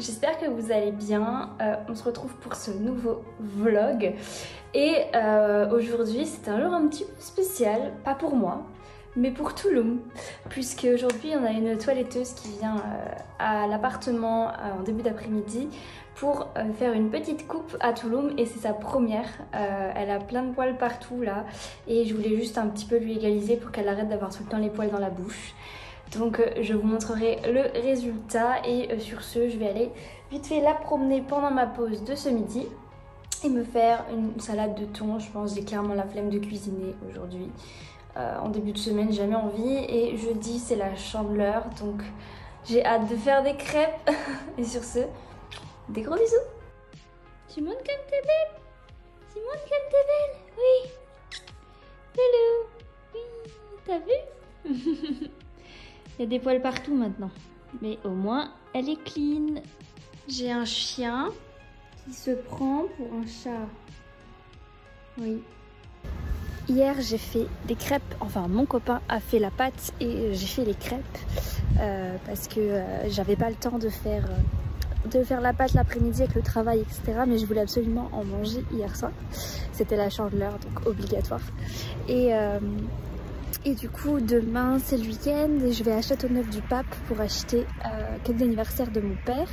j'espère que vous allez bien. On se retrouve pour ce nouveau vlog. Et aujourd'hui c'est un jour un petit peu spécial, pas pour moi, mais pour Touloum. Puisque aujourd'hui on a une toiletteuse qui vient à l'appartement en début d'après-midi pour faire une petite coupe à Touloum et c'est sa première. Elle a plein de poils partout là et je voulais juste un petit peu lui égaliser pour qu'elle arrête d'avoir tout le temps les poils dans la bouche. Donc je vous montrerai le résultat et sur ce je vais aller vite fait la promener pendant ma pause de ce midi et me faire une salade de thon. Je pense que j'ai clairement la flemme de cuisiner aujourd'hui. En début de semaine jamais envie et jeudi c'est la chandeleur donc j'ai hâte de faire des crêpes et sur ce des gros bisous. Tu montres comme t'es belle. Tu montres comme t'es belle. Oui. Hello. Oui, t'as vu? Il y a des poils partout maintenant. Mais au moins, elle est clean. J'ai un chien qui se prend pour un chat. Oui. Hier, j'ai fait des crêpes. Enfin, mon copain a fait la pâte et j'ai fait les crêpes. Parce que j'avais pas le temps de faire la pâte l'après-midi avec le travail, etc. Mais je voulais absolument en manger hier soir. C'était la chandeleur, donc obligatoire. Et du coup, demain, c'est le week-end et je vais à Châteauneuf-du-Pape pour acheter cadeau d'anniversaire de mon père.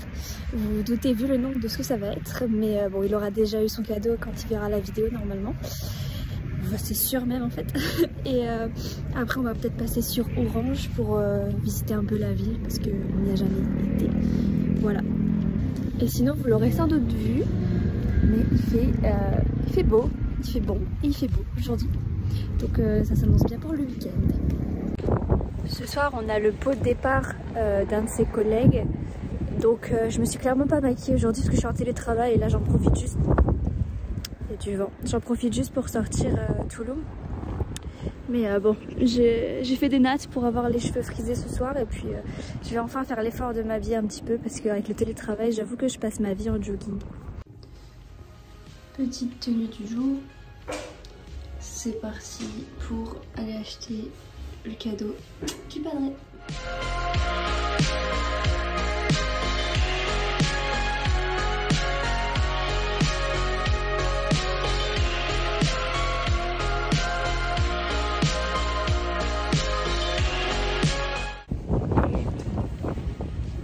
Vous vous doutez vu le nom de ce que ça va être, mais bon, il aura déjà eu son cadeau quand il verra la vidéo normalement. Enfin, c'est sûr même en fait. Et après, on va peut-être passer sur Orange pour visiter un peu la ville parce qu'on n'y a jamais été. Voilà. Et sinon, vous l'aurez sans doute vu, mais il fait beau, il fait bon et il fait beau aujourd'hui. Donc ça s'annonce bien pour le week-end. Ce soir on a le pot de départ d'un de ses collègues. Donc je me suis clairement pas maquillée aujourd'hui parce que je suis en télétravail et là j'en profite juste. Il y a du vent. J'en profite juste pour sortir Touloum. Mais bon, j'ai fait des nattes pour avoir les cheveux frisés ce soir et puis je vais enfin faire l'effort de m'habiller un petit peu parce qu'avec le télétravail j'avoue que je passe ma vie en jogging. Petite tenue du jour. C'est parti pour aller acheter le cadeau du padré.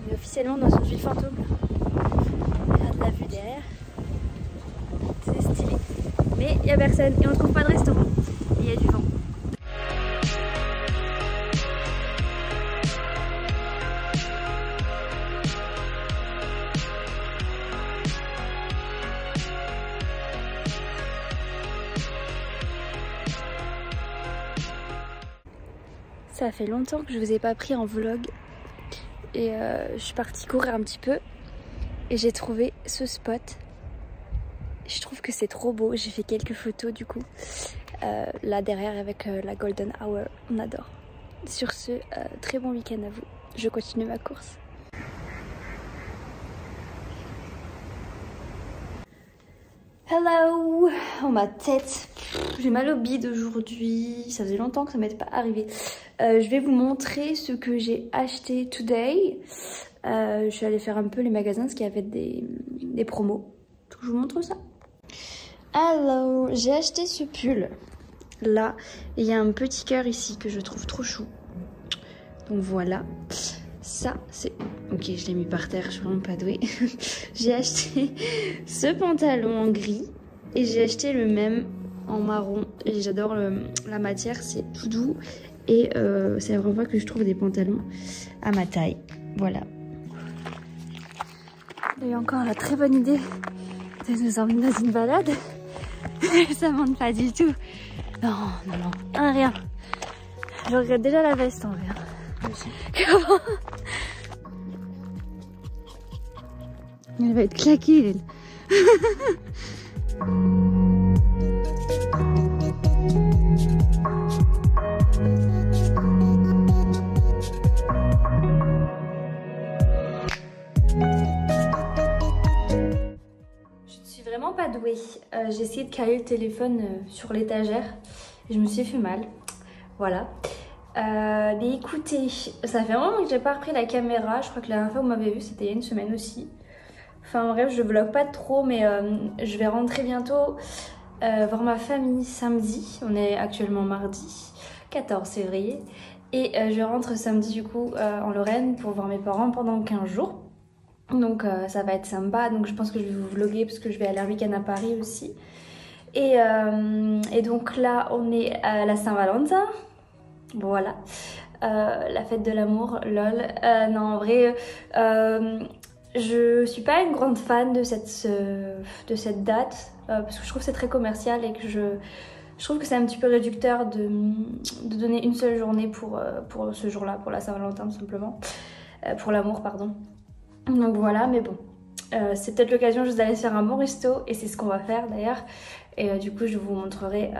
On est officiellement dans une ville fantôme. Regarde la vue derrière. C'est stylé. Mais il n'y a personne et on ne trouve pas de restaurant. Il y a du vent. Ça fait longtemps que je vous ai pas pris en vlog et je suis partie courir un petit peu et j'ai trouvé ce spot. Je trouve que c'est trop beau, j'ai fait quelques photos du coup là derrière avec la Golden Hour, on adore. Sur ce, très bon week-end à vous, je continue ma course. Hello. Oh ma tête, j'ai mal au bide aujourd'hui, ça faisait longtemps que ça m'était pas arrivé. Je vais vous montrer ce que j'ai acheté today. Je suis allée faire un peu les magasins parce qu'il y avait des promos, donc je vous montre ça. Alors, j'ai acheté ce pull là, et il y a un petit cœur ici que je trouve trop chou. Donc voilà, ça c'est... Ok, je l'ai mis par terre, je suis vraiment pas douée. J'ai acheté ce pantalon en gris et j'ai acheté le même en marron. Et j'adore la matière, c'est tout doux et c'est la première fois que je trouve des pantalons à ma taille. Voilà. Et encore la très bonne idée de nous emmener dans une balade. Ça monte pas du tout. Non, non, non, rien. Je regrette déjà la veste en vrai. Comment? Elle va être claquée, elle. Vraiment pas douée. J'ai essayé de caler le téléphone sur l'étagère et je me suis fait mal. Voilà. Mais écoutez, ça fait un moment que j'ai pas repris la caméra. Je crois que la dernière fois que vous m'avez vu c'était il y a une semaine aussi. Enfin bref, je vlog pas trop, mais je vais rentrer bientôt voir ma famille samedi. On est actuellement mardi 14 février. Et je rentre samedi du coup en Lorraine pour voir mes parents pendant 15 jours. Donc ça va être sympa. Donc je pense que je vais vous vlogger parce que je vais aller un week-end à Paris aussi. Et donc là on est à la Saint-Valentin. Voilà. La fête de l'amour, lol. Non en vrai... je suis pas une grande fan de cette date parce que je trouve que c'est très commercial et que je trouve que c'est un petit peu réducteur de donner une seule journée pour ce jour-là, pour la Saint-Valentin tout simplement, pour l'amour pardon. Donc voilà, mais bon, c'est peut-être l'occasion juste d'aller faire un bon resto et c'est ce qu'on va faire d'ailleurs. Et du coup je vous montrerai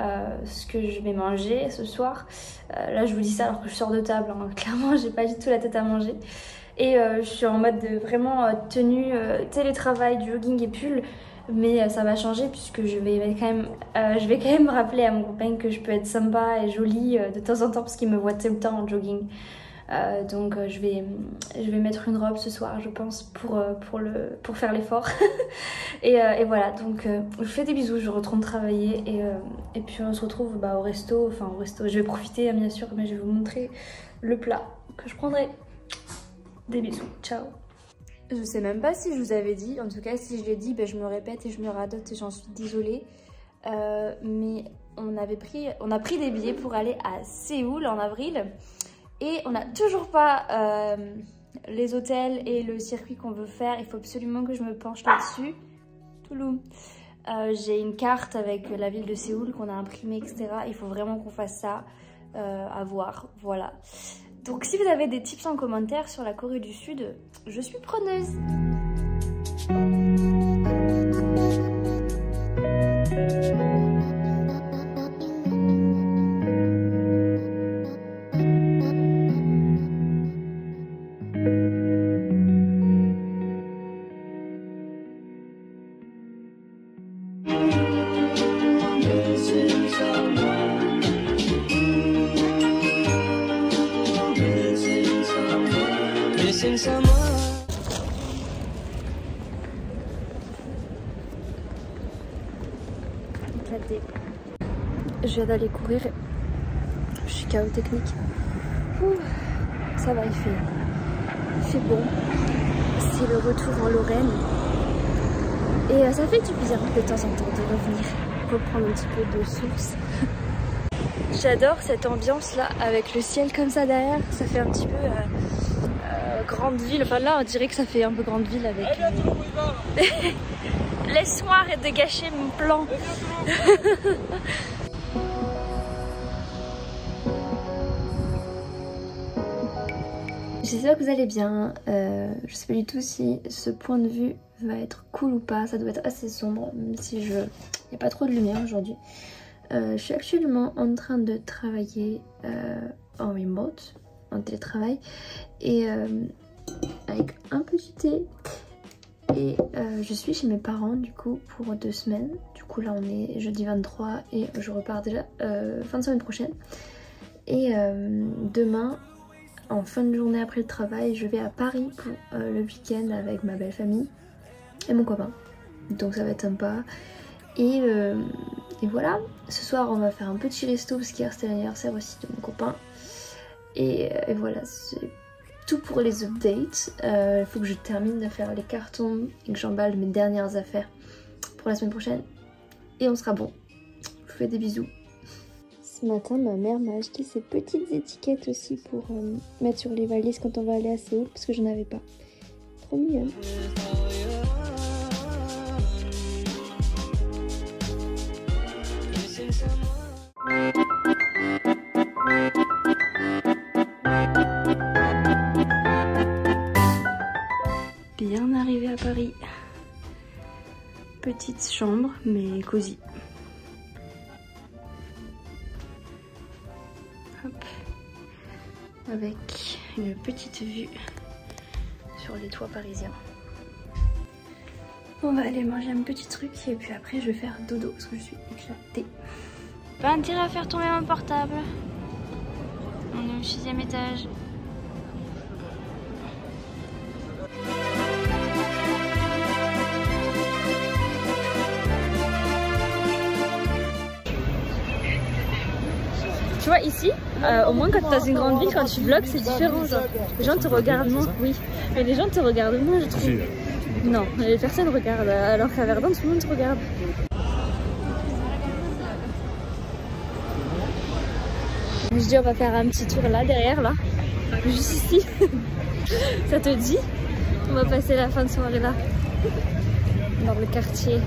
ce que je vais manger ce soir. Là je vous dis ça alors que je sors de table, hein. Clairement j'ai pas du tout la tête à manger. Et je suis en mode de vraiment tenue télétravail, jogging et pull. Mais ça va changer puisque je vais quand même rappeler à mon copain que je peux être sympa et jolie de temps en temps parce qu'il me voit tout le temps en jogging. Donc je vais mettre une robe ce soir je pense pour faire l'effort. et voilà, donc je vous fais des bisous, je retourne travailler et puis on se retrouve au resto. Enfin au resto, je vais profiter bien sûr, mais je vais vous montrer le plat que je prendrai. Des bisous, ciao. Je sais même pas si je vous avais dit, en tout cas si je l'ai dit, je me répète et je me radote et j'en suis désolée. Mais on a pris des billets pour aller à Séoul en avril et on n'a toujours pas les hôtels et le circuit qu'on veut faire. Il faut absolument que je me penche là-dessus. Touloum. J'ai une carte avec la ville de Séoul qu'on a imprimée, etc. Il faut vraiment qu'on fasse ça, à voir, voilà. Donc si vous avez des tips en commentaire sur la Corée du Sud, je suis preneuse. Je viens d'aller courir, je suis KO technique. Ouh, ça va, il fait bon. C'est le retour en Lorraine. Et ça fait du bien de temps en temps de revenir, reprendre un petit peu de source. J'adore cette ambiance là, avec le ciel comme ça derrière. Ça fait un petit peu grande ville. Enfin là, on dirait que ça fait un peu grande ville avec... Laisse-moi arrêter de gâcher mon plan. J'espère que vous allez bien. Je sais pas du tout si ce point de vue va être cool ou pas. Ça doit être assez sombre, même si il n'y a pas trop de lumière aujourd'hui. Je suis actuellement en train de travailler en remote, en télétravail, et avec un petit thé. Et je suis chez mes parents du coup pour 2 semaines. Du coup là on est jeudi 23 et je repars déjà fin de semaine prochaine. Et demain, en fin de journée après le travail, je vais à Paris pour le week-end avec ma belle famille et mon copain. Donc ça va être sympa. Et voilà, ce soir on va faire un petit resto parce qu'hier c'était l'anniversaire aussi de mon copain. Et voilà, c'est tout pour les updates. Il faut que je termine de faire les cartons et que j'emballe mes dernières affaires pour la semaine prochaine. Et on sera bon. Je vous fais des bisous. Ce matin, ma mère m'a acheté ces petites étiquettes aussi pour mettre sur les valises quand on va aller à Séoul parce que je n'avais pas. Trop mignonne. Bien arrivé à Paris. Petite chambre mais cosy. Hop. Avec une petite vue sur les toits parisiens. On va aller manger un petit truc et puis après je vais faire dodo parce que je suis éclatée. Pas intérêt à faire tomber mon portable. On est au 6e étage. Tu vois ici, au moins quand tu es dans une grande ville, quand tu vlogs c'est différent, genre les gens te regardent moins, oui, mais les gens te regardent moins je trouve. Non, les personnes regardent, alors qu'à Verdun tout le monde te regarde. Je dis on va faire un petit tour là derrière là, juste ici. Ça te dit? On va passer la fin de soirée là, dans le quartier.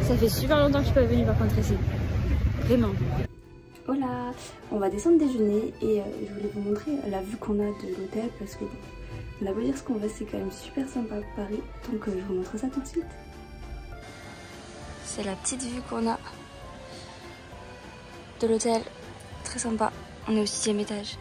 Ça fait super longtemps que je suis pas venue par contre ici, vraiment. Voilà, on va descendre déjeuner et je voulais vous montrer la vue qu'on a de l'hôtel parce que bon, on a beau dire ce qu'on veut, c'est quand même super sympa à Paris, donc je vous montre ça tout de suite. C'est la petite vue qu'on a de l'hôtel, très sympa, on est au 6e étage.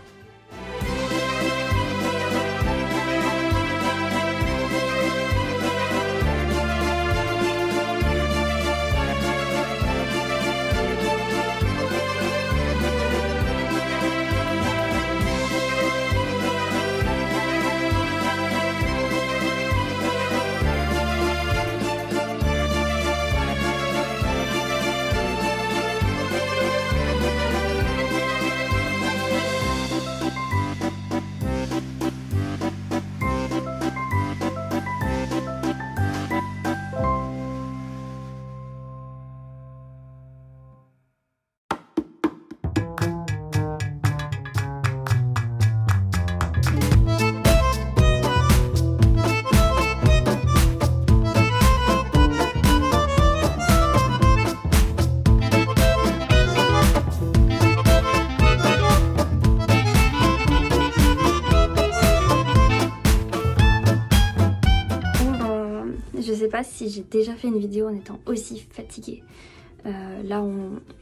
Je sais pas si j'ai déjà fait une vidéo en étant aussi fatiguée. Là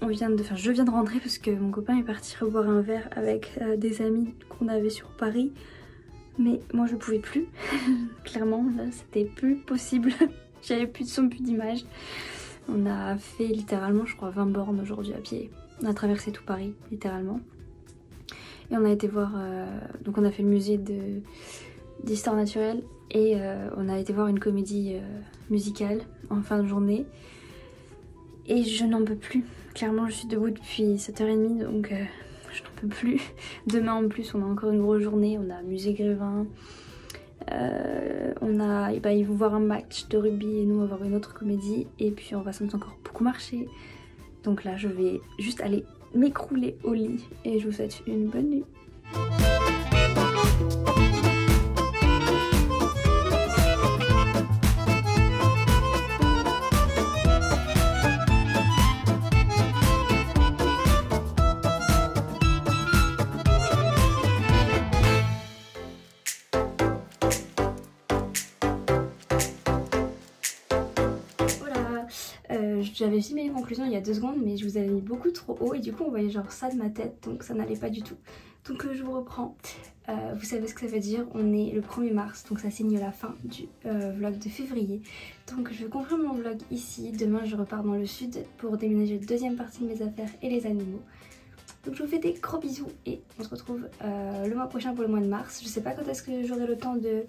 je viens de rentrer parce que mon copain est parti reboire un verre avec des amis qu'on avait sur Paris. Mais moi je pouvais plus, clairement là c'était plus possible. J'avais plus de son, plus d'image. On a fait littéralement je crois 20 bornes aujourd'hui à pied. On a traversé tout Paris littéralement. Et on a été voir, donc on a fait le musée d'histoire naturelle. Et on a été voir une comédie musicale en fin de journée. Et je n'en peux plus. Clairement, je suis debout depuis 7h30, donc je n'en peux plus. Demain en plus, on a encore une grosse journée. On a musée Grévin. Ils vont voir un match de rugby et nous on va voir une autre comédie. Et puis on va sans doute encore beaucoup marcher. Donc là, je vais juste aller m'écrouler au lit. Et je vous souhaite une bonne nuit. J'avais filmé les conclusions il y a 2 secondes mais je vous avais mis beaucoup trop haut et du coup on voyait genre ça de ma tête donc ça n'allait pas du tout. Donc je vous reprends. Vous savez ce que ça veut dire, on est le 1er mars donc ça signe la fin du vlog de février. Donc je vais conclure mon vlog ici. Demain je repars dans le sud pour déménager la 2e partie de mes affaires et les animaux. Donc je vous fais des gros bisous et on se retrouve le mois prochain pour le mois de mars. Je sais pas quand est-ce que j'aurai le temps de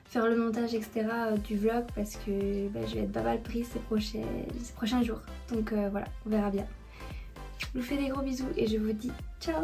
faire le montage etc du vlog parce que je vais être pas mal prise ces prochains jours. Donc voilà, on verra bien. Je vous fais des gros bisous et je vous dis ciao.